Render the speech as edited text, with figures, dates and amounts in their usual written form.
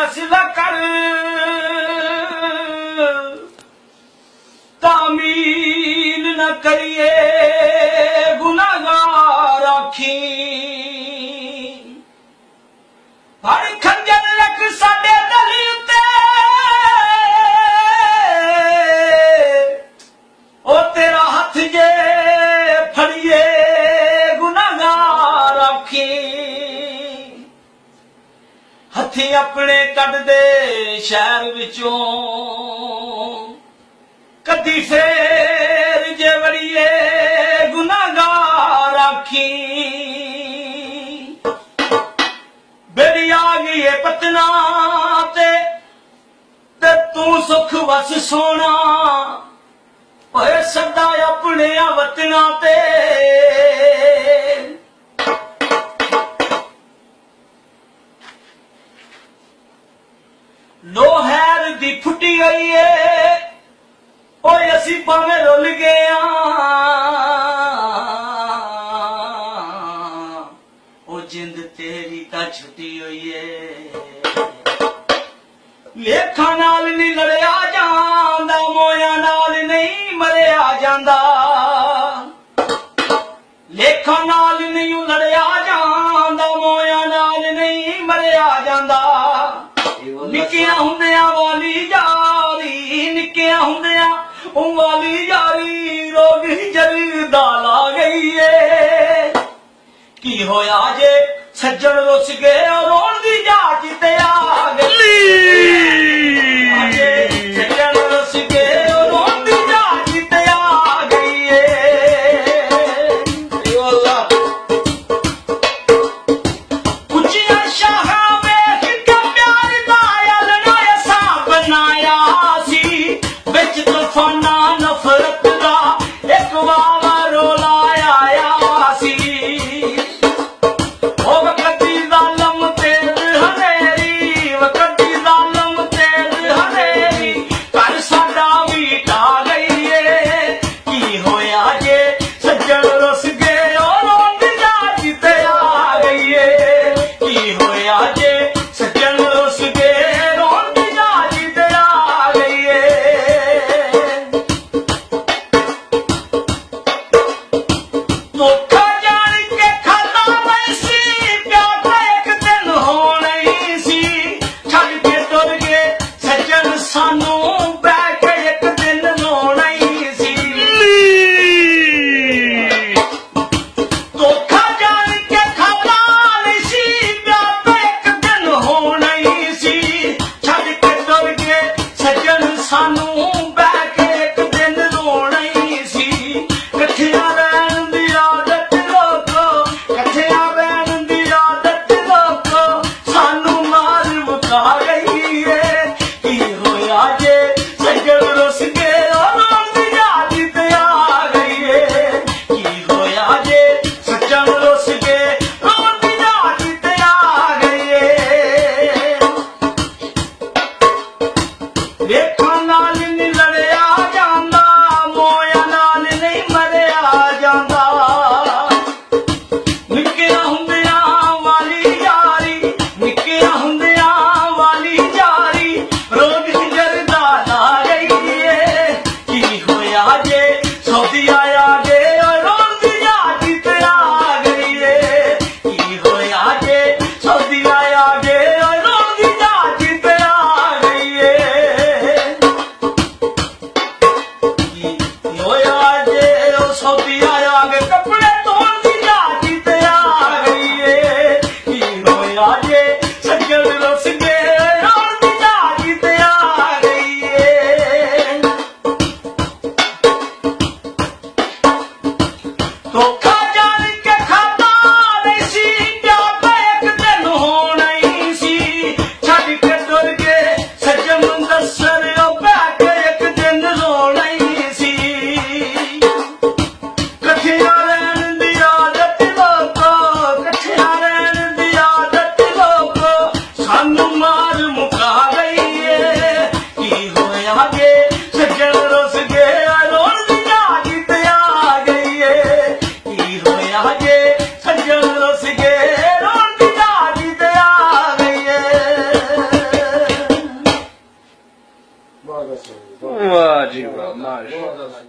फैसला कर तामील न करिए गुनाहगार आखी फड़ खंजर रख साडे दली उत्ते ओ तेरा हथ जे फड़िए गुनाहगार आखी हथी अपने कट दे शहर विचों कदी फेर जे वड़िए गुनाहगार आखी बेड़ी आ गई है पतना ते तू सुख वस सोना ओए सदा अपने वतना ते लोहैर दी फुटी गई है ओए असी भावें रुल गए ओ जिंद तेरी ता छुटी हुई है लेखा नाल नहीं लड़िया जांदा मोया नाल नहीं मरिया जांदा लेखा नाल नहीं लड़िया जांदा मोया नाल नहीं मरिया जांदा निक्किया हुंदिया वाली यारी निक्किया हुंदिया वाली यारी रोग जरदा ला गई है की होया जे सज्जन रुस गए रोण दी जाच ते आ गई सज्जन रुस गए रोण दी जाच ते आ गई है कुचिया शाह तूफाना नफरत दा एक वावा रोलाया आया सी ओ वकती जालम तेज हनेरी वकती जालम तेज हनेरी कर साडा भी ढा गई है की होया जे सज्जन रुस गए और रोंद जाच ते आ गई है की होया जे सज्जन रुस गए रोंद जाच ते आ गई है धोखा जान के खाता नहीं सी प्यार का एक दिन होना ही सी छड़ के तुर गए सज्जन सानू बैठ के एक दिन रोना ही सी धोखा जान के खाता नहीं सी प्यार का एक दिन होना ही सी छड़ के तुर गए सज्जन सानू बैठ के एक दिन रोना ही सी कठिया रहन दी आदत लोको कठिया रहन दी आदत लोको सानू मार मुका गई है की होया जे सज्जन रुस गए रोण दी जाच ते आ गई है की होया जे सज्जन रुस गए रोण दी जाच ते आ गई है लेखा नाल नहीं लड़िया जांदा मोया नाल नहीं मरिया जांदा निक्किया हुंदिया वाली यारी निक्किया हुंदिया वाली यारी रोग जरदा ला गई है की होया जे सौदी आया गे रोण दी जाच ते आ गई है की होया जे सौदी आया गे रोण दी जाच ते आ गई है होया जे सौदी आया गे कपड़े धोण दी जाच ते आ गई है की होया जे सज्जन रुस गए रोण दी जाच ते आ गई है धोखा जान के खाता नहीं सी प्यार का एक दिन होना ही सी छड़ के तुर गए सज्जन दसर बैठ के एक दिन रोना ही सी कठिया रहन दी आदत लोको कठिया रहन दी आदत लोको सानू मार मुका गई है की होया जे सज्जन रुस गए रोण दी जाच ते आ गई है की होया जे सज्जन रुस गए रोण दी जाच ते आ गई है ਬਹੁਤ ਅੱਛਾ ਜੀ ਵਾਹ ਜੀ ਵਾਹ ਮਾਸ਼ਾਅੱਲਾ। ਬਹੁਤ ਅੱਛਾ